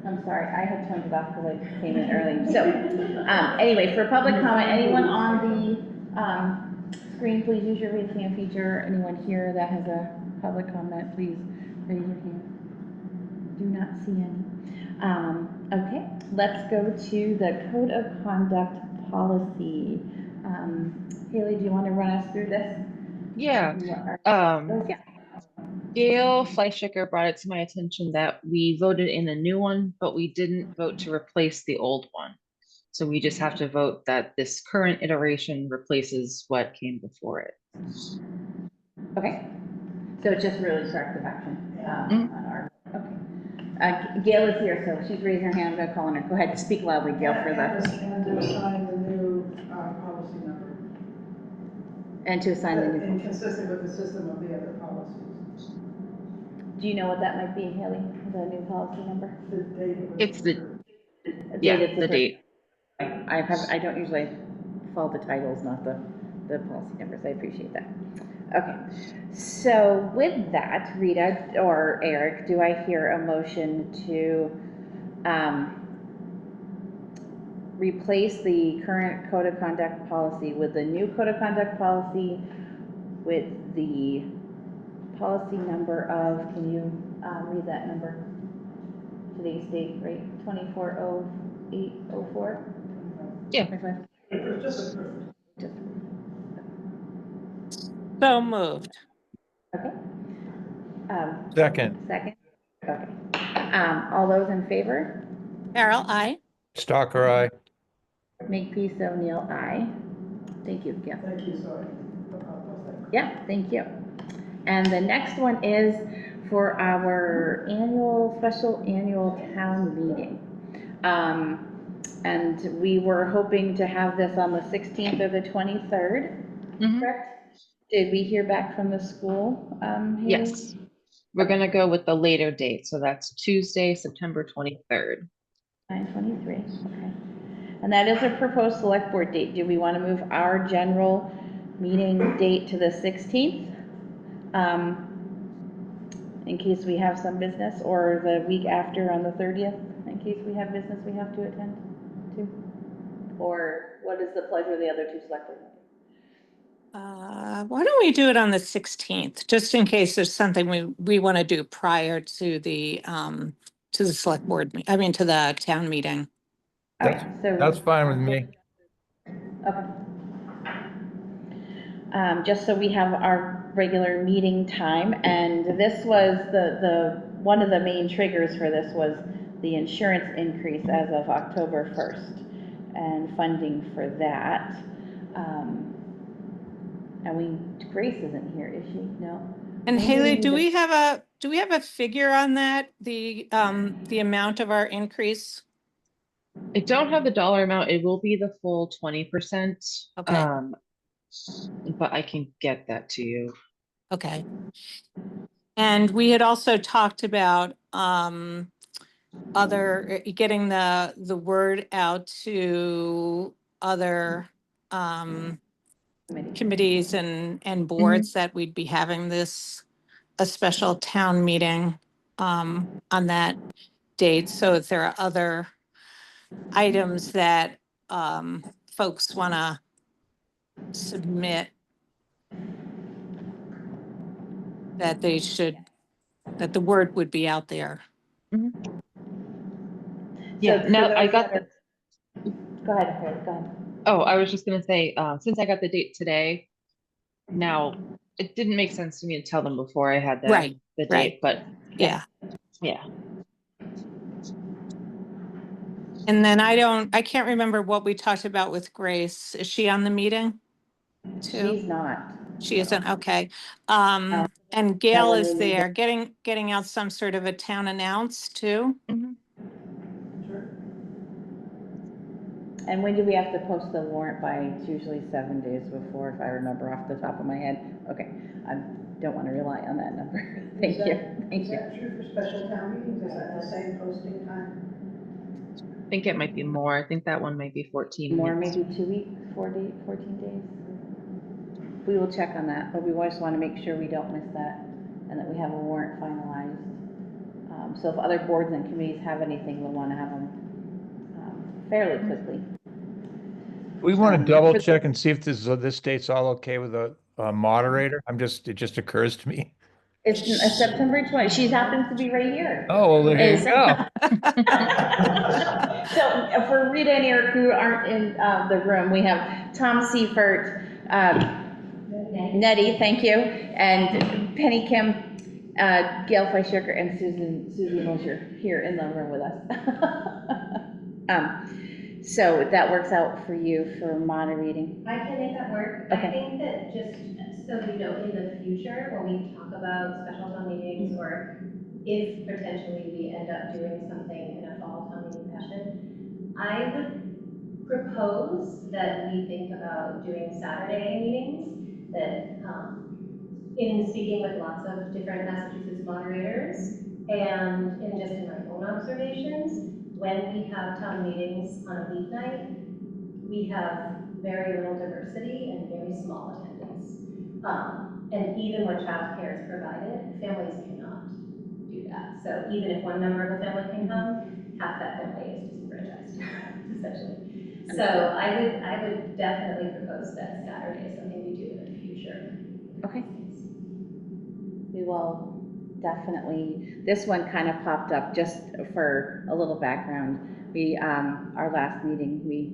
I'm sorry, I had turned it off because I came in early. So, anyway, for public comment, anyone on the screen, please use your raise hand feature. Anyone here that has a public comment, please raise your hand. Do not see any. Okay, let's go to the code of conduct policy. Haley, do you want to run us through this? Yeah. Yeah. Gail Fleischicker brought it to my attention that we voted in a new one, but we didn't vote to replace the old one. So we just have to vote that this current iteration replaces what came before it. Okay. So it's just really corrective action on our, okay. Gail is here, so she's raising her hand. I'm going to call on her. Go ahead, speak loudly, Gail, for the. And to assign the new policy number. And to assign the new. Inconsistent with the system of the other policies. Do you know what that might be, Haley? The new policy number? The date. It's the date. I don't usually follow the titles, not the policy numbers. I appreciate that. Okay, so with that, Rita or Eric, do I hear a motion to replace the current code of conduct policy with the new code of conduct policy with the policy number of, can you read that number? Today's date, right? 240804? Yeah. So moved. Okay. Second. Okay. All those in favor? Carol, aye. Stalker, aye. Makepeace O'Neill, aye. Thank you, Gail. Thank you, sorry. Yeah, thank you. And the next one is for our special annual town meeting. And we were hoping to have this on the 16th or the 23rd, correct? Did we hear back from the school? Yes. We're going to go with the later date. So that's Tuesday, September 23rd. 9/23, okay. And that is a proposed select board date. Do we want to move our general meeting date to the 16th? In case we have some business, or the week after on the 30th, in case we have business we have to attend to? Or what is the pleasure of the other two select board members? Why don't we do it on the 16th, just in case there's something we want to do prior to the select board, to the town meeting. That's fine with me. Okay. Just so we have our regular meeting time, and this was one of the main triggers for this was the insurance increase as of October 1st and funding for that. Grace isn't here, is she? No. And Haley, do we have a figure on that? The amount of our increase? I don't have the dollar amount. It will be the full 20%. Okay. But I can get that to you. Okay. And we had also talked about getting the word out to other committees and boards that we'd be having a special town meeting on that date. So if there are other items that folks want to submit, that the word would be out there. Yeah, now I got the. Go ahead. Oh, I was just going to say, since I got the date today, now it didn't make sense to me to tell them before I had the date, but yeah. And then I can't remember what we talked about with Grace. Is she on the meeting too? She's not. She isn't, okay. And Gail is there, getting out some sort of a town announce too. Sure. And when do we have to post the warrant by? It's usually 7 days before, if I remember off the top of my head. Okay, I don't want to rely on that number. Thank you. Is that true for special town meetings? Is that the same posting time? I think it might be more. I think that one might be 14 more, weeks. maybe 2 weeks, 14 days. We will check on that, but we just want to make sure we don't miss that and that we have a warrant finalized So if other boards and committees have anything, we'll want to have them fairly quickly. We want to For double the- check and see if this date's all okay with the moderator. It just occurs to me. It's September 20th. She happens to be right here. Oh, well, there you go. So for Rita and Eric who aren't in the room, we have Tom Seifert, Nettie, thank you, and Penny Kim, Gail Fleischer, and Susie Mosher here in the room with us. So that works out for you for moderating. I can make that work. Okay. I think that just so you know, in the future, when we talk about special town meetings, or if potentially we end up doing something in a fall town meeting fashion, I would propose that we think about doing Saturday meetings, that in speaking with lots of different Massachusetts moderators, and in my own observations, when we have town meetings on a weeknight, we have very little diversity and very small attendance. And even when childcare is provided, families cannot do that. So even if one member of a family can come, half that family is disenfranchised, essentially. So I would definitely propose that Saturday is something we do in the future. Okay. We will definitely, this one kind of popped up just for a little background. We, our last meeting, we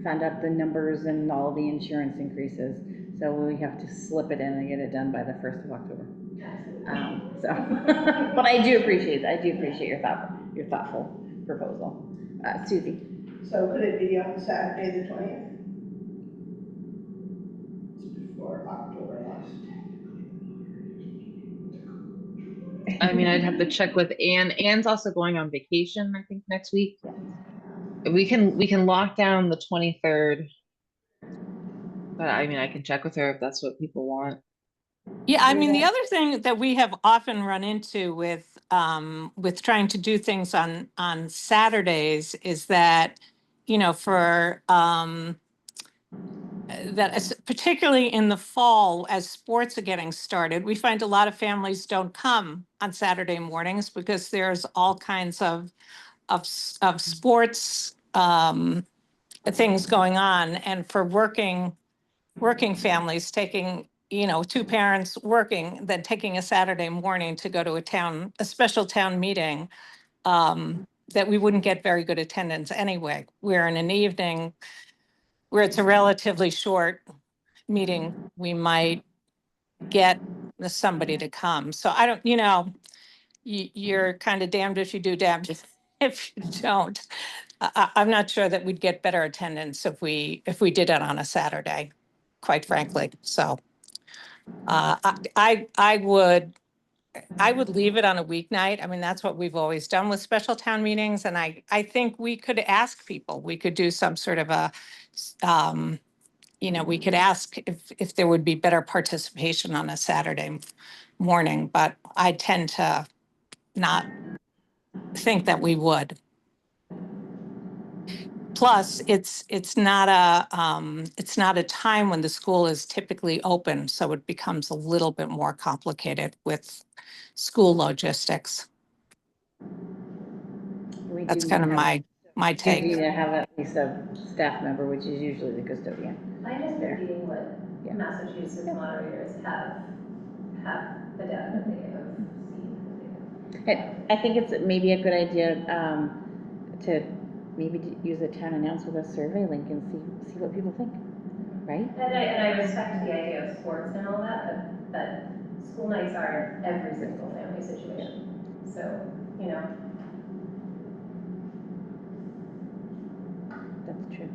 found out the numbers and all the insurance increases. So we have to slip it in and get it done by the 1st of October. But I do appreciate that. I do appreciate your thoughtful proposal. Susie. So could it be on Saturday, the 20th? Before October last. I mean, I'd have to check with Anne. Anne's also going on vacation, I think, next week. We can lock down the 23rd. But I mean, I can check with her if that's what people want. Yeah, I mean, the other thing that we have often run into with trying to do things on Saturdays is that, you know, for particularly in the fall, as sports are getting started, we find a lot of families don't come on Saturday mornings because there's all kinds of sports things going on, and for working families taking, you know, two parents working, then taking a Saturday morning to go to a special town meeting, that we wouldn't get very good attendance anyway. Where in an evening where it's a relatively short meeting, we might get somebody to come. So I don't, you know, you're kind of damned if you do, damned if you don't. I'm not sure that we'd get better attendance if we did it on a Saturday, quite frankly. So I would leave it on a weeknight. I mean, that's what we've always done with special town meetings. And I think we could ask people, we could do some sort of a, you know, we could ask if there would be better participation on a Saturday morning, but I tend to not think that we would. Plus, it's not a time when the school is typically open, so it becomes a little bit more complicated with school logistics. That's kind of my take. We need to have at least a staff member, which is usually the custodian. I'm just There. repeating what Yeah. Massachusetts moderators have adapted, that they have seen. I think it's maybe a good idea to maybe use a town announce with a survey link and see what people think, right? And I respect the idea of sports and all that, but school nights are every single family situation. So, you know. That's true.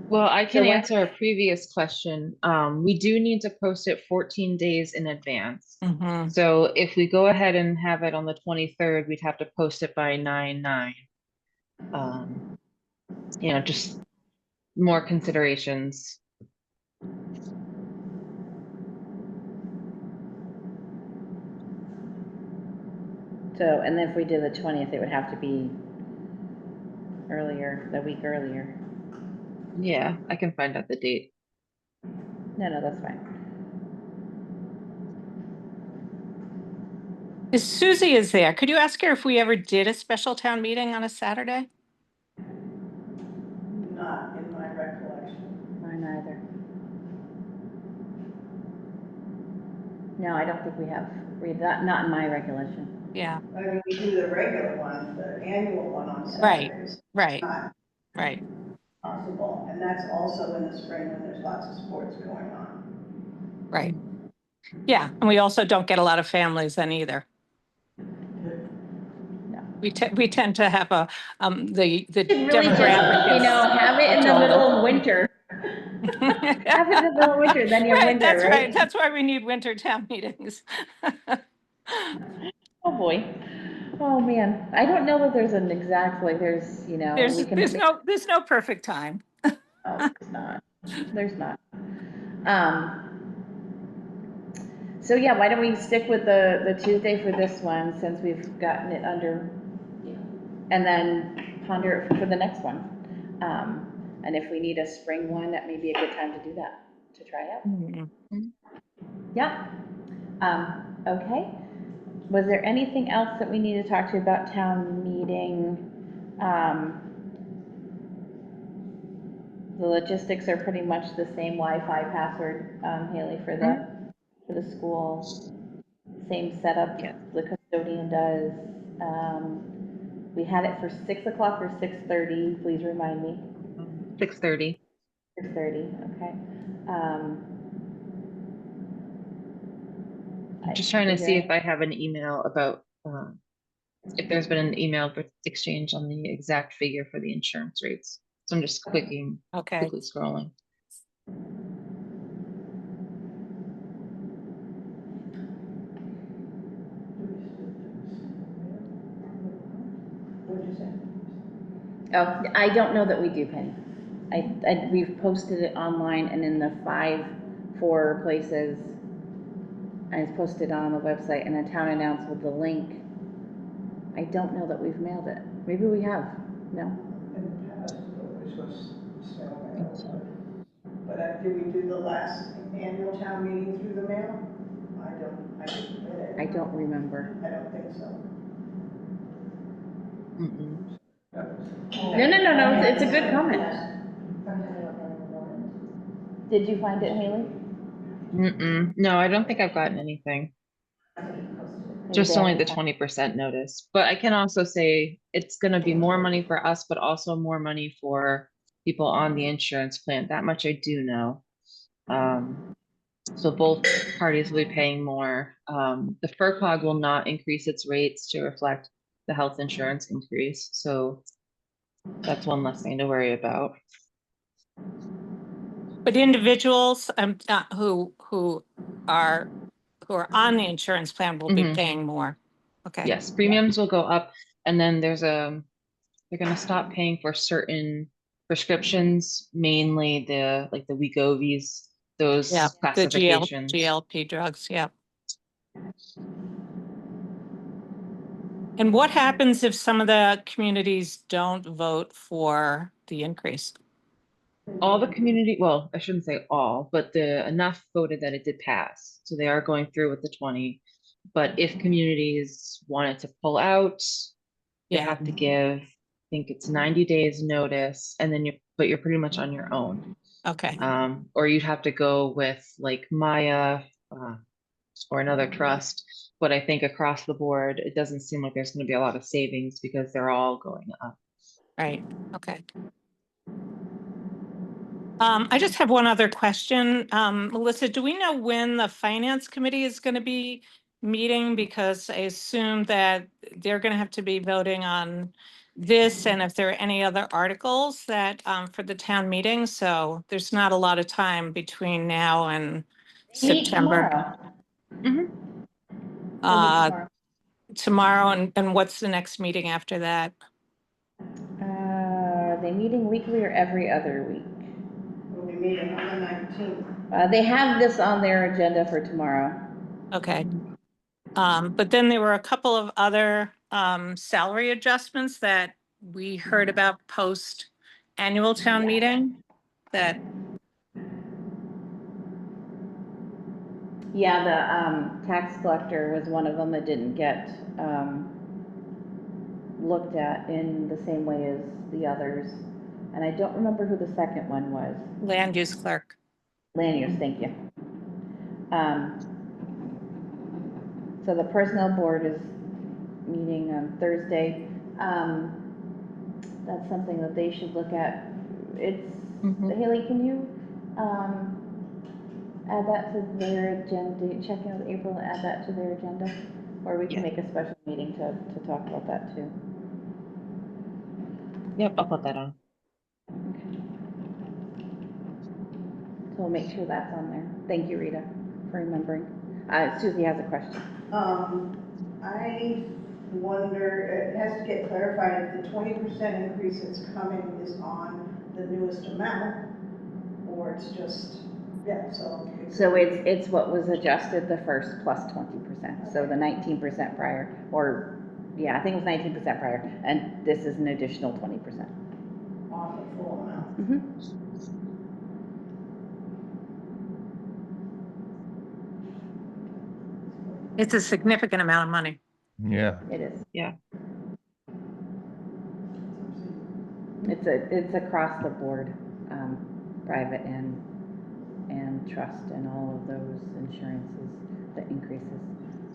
Well, I can So answer a previous question. We do need to post it 14 days in advance. Mhm. So if we go ahead and have it on the 23rd, we'd have to post it by 9/9. You know, just more considerations. So, and then if we did the 20th, it would have to be earlier, the week earlier. Yeah, I can find out the date. No, that's fine. Susie is there. Could you ask her if we ever did a special town meeting on a Saturday? Not in my recollection. Mine either. No, I don't think we have. Not in my recollection. Yeah, I mean, we do the regular one, the annual one on right, Saturdays. right, Not right. possible, and that's also in the spring when there's lots of sports going on. Right. Yeah, and we also don't get a lot of families then either. No. We tend to have the Should really just, demographic is have it in the middle of winter. Have it in the middle of winter, then you're Right, winter, that's right? right. That's why we need winter town meetings. Oh, boy. Oh, man. I don't know that there's an exact, there's, we can. There's no perfect time. Oh, there's not. There's not. Um, so yeah, why don't we stick with the Tuesday for this one, since we've gotten it under, and then ponder it for the next one. And if we need a spring one, that may be a good time to do that, to try it out. Mhm. Yeah. Okay. Was there anything else that we need to talk to you about town meeting? The logistics are pretty much the same Wi-Fi password, Haley, for the school. Same setup Yeah. the custodian does. We had it for 6 o'clock or 6:30, please remind me. 6:30. 6:30, okay. I'm just trying to Is there see if any- I have an email about if there's been an email exchange on the exact figure for the insurance rates. So I'm just quickly scrolling. What'd you say? Oh, I don't know that we do, Penny. We've posted it online and in the 4 places. I posted on the website and a town announced with the link. I don't know that we've mailed it. Maybe we have. No? In the past, it always was snail I think mail, so. but did we do the last annual town meeting through the mail? I didn't get it. I don't remember. I don't think so. Mm-mm. No, it's a good comment. Did you find it, Haley? Mm-mm. No, I don't think I've gotten anything. Maybe Just they only the haven't 20% notice. But I can also say it's going to be more money for us, but also more money for people on the insurance plan. That much I do know. So both parties will be paying more. The FERCog will not increase its rates to reflect the health insurance increase. So that's one less thing to worry about. But individuals who are on the insurance plan will be Mhm. paying more. Okay. Yes, premiums will go up, and then they're going to stop paying for certain prescriptions, mainly the Wegovy's, those Yeah, the classifications. GLP drugs, yeah. And what happens if some of the communities don't vote for the increase? All the community, well, I shouldn't say all, but enough voted that it did pass. So they are going through with the 20. But if communities wanted to pull out, they Yeah, have to give, I think it's 90 days notice, and then you're pretty much on your own. okay. Or you'd have to go with like Maya or another trust. But I think across the board, it doesn't seem like there's going to be a lot of savings because they're all going up. Right, okay. I just have one other question. Melissa, do we know when the finance committee is going to be meeting? Because I assume that they're going to have to be voting on this and if there are any other articles that, for the town meeting. So there's not a lot of time between now and Meet September. tomorrow. Mhm. We'll meet tomorrow. Tomorrow, and what's the next meeting after that? Are they meeting weekly or every other week? We'll be meeting on the 19th. They have this on their agenda for tomorrow. Okay. But then there were a couple of other salary adjustments that we heard about post annual town meeting that, Yeah, the tax collector was one of them that didn't get looked at in the same way as the others. And I don't remember who the second one was. Land use clerk. Land use, thank you. So the personnel board is meeting on Thursday. That's something that they should look at. It's, Mhm. Haley, can you add that to their agenda, check in with April and add that to their agenda? Or we can Yeah. make a special meeting to talk about that too. Yep, I'll put that on. So we'll make sure that's on there. Thank you, Rita, for remembering. Susie has a question. I wonder, it has to get clarified, if the 20% increase that's coming is on the newest amount, or it's just, yeah, so. So it's what was adjusted the first plus 20%. So the 19% prior, or yeah, I think it was 19% prior, and this is an additional 20%. On the full amount. Mm-hmm. It's a significant amount of money. Yeah. It is. Yeah. It's across the board, private and trust and all of those insurances, the increases.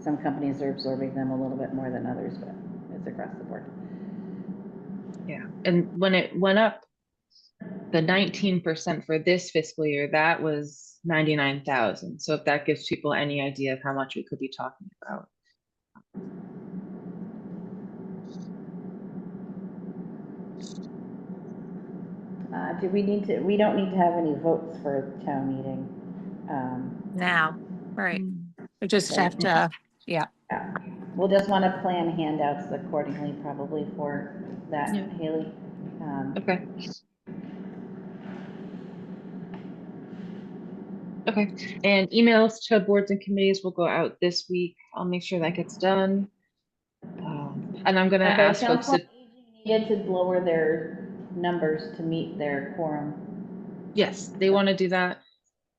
Some companies are absorbing them a little bit more than others, but it's across the board. Yeah. And when it went up, the 19% for this fiscal year, that was 99,000. So if that gives people any idea of how much we could be talking about. We don't need to have any votes for town meeting. Now, right. Mm. We just Right. have to, yeah. We'll just want to plan handouts accordingly probably for that, Yeah. Haley. Okay. Okay. And emails to boards and committees will go out this week. I'll make sure that gets done. And I'm gonna Okay, ask folks Council on to, Aging needed to lower their numbers to meet their quorum. yes, they want to do that.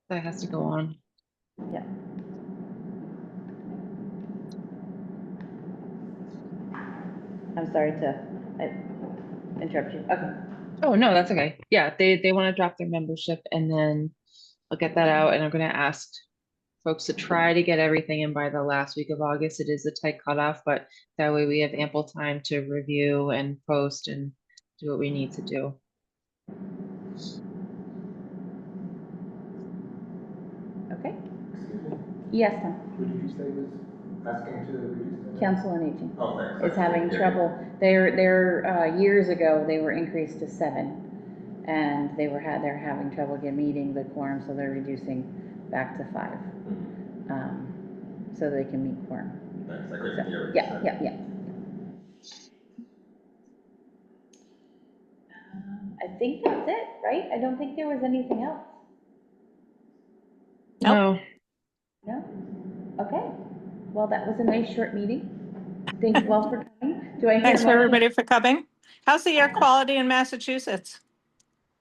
That has to go on. Yeah. I'm sorry to interrupt you. Okay. Oh, no, that's okay. Yeah, they want to drop their membership and then I'll get that out and I'm gonna ask folks to try to get everything in by the last week of August. It is a tight cutoff, but that way we have ample time to review and post and do what we need to do. Okay. Excuse me, Yes, Tom. who did you say was asking to reduce their? Council on Aging Oh, thanks. is having trouble. They're years ago, they were increased to 7. And they're having trouble meeting the quorum, so they're reducing back to 5. So they can meet quorum. Thanks, I couldn't So, hear what you yeah, said. yeah. I think that's it, right? I don't think there was anything else. No, No? Okay. Well, that was a nice short meeting. Thank you all for coming. Do I hear Thanks a for motion? everybody for coming. How's the air quality in Massachusetts?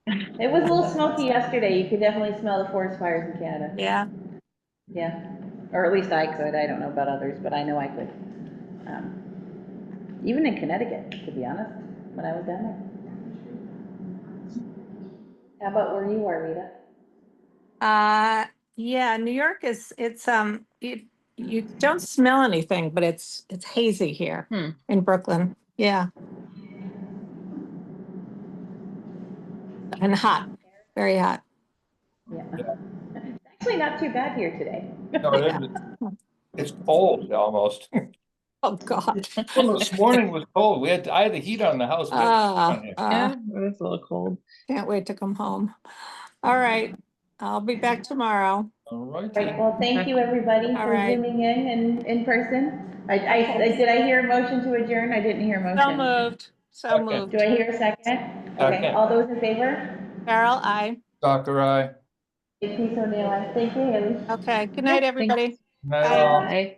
It was a little smoky yesterday. You could definitely smell the forest fires in Canada. Yeah, Yeah. Or at least I could. I don't know about others, but I know I could. Even in Connecticut, to be honest, when I was down there. How about where you are, Rita? yeah, New York you don't smell anything, but it's hazy here in Brooklyn. Yeah. And hot, very hot. Yeah. It's actually not too bad here today. No, it Yeah. is. It's cold almost. Oh, God. Well, this morning was cold. I had the heat on the house. We had the heat on here. yeah, it's a little cold. Can't wait to come home. All right, I'll be back tomorrow. All Right, righty. well, thank you, everybody, All for right. zooming in person. Did I hear a motion to adjourn? I didn't hear a So motion. moved, so Second. moved. Do I hear a second? Okay, Second. all those in favor? Carol, aye. Dr. I. Peace O'Neill, thank you, Haley. Okay, good night, everybody. Night Bye. all. Bye.